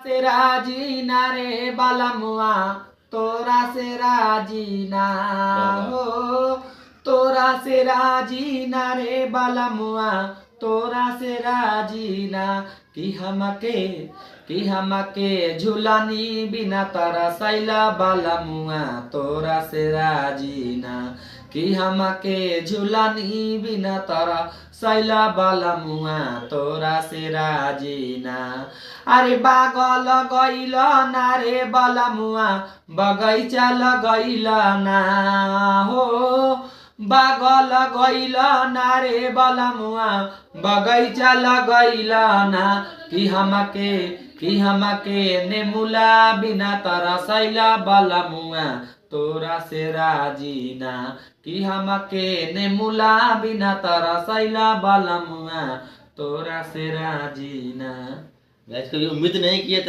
से राजी ना रे बालामुआ तोरा से राजी ना हो तोरा से राजी ना रे बालामुआ तोरा से राजी ना कि हमके झुलानी बिना तारा सैला बालामुआ तोरा से राजी ना कि हमके झुलानी बिना तारा सैला बालामुआ तोरा से राजी ना अरे बागल गइल ना रे बालामुआ बगैचा लगैल ना हो बागल गइल ना रे बालामुआ बगैचा लगैल ना कि हमके नेमुला बिना तारा सैला बालामुआ तोरा से राजी ना कि हमके नेमुला बिना तारा सैला बालामुआ तोरा से राजी ना। कभी उम्मीद नहीं किया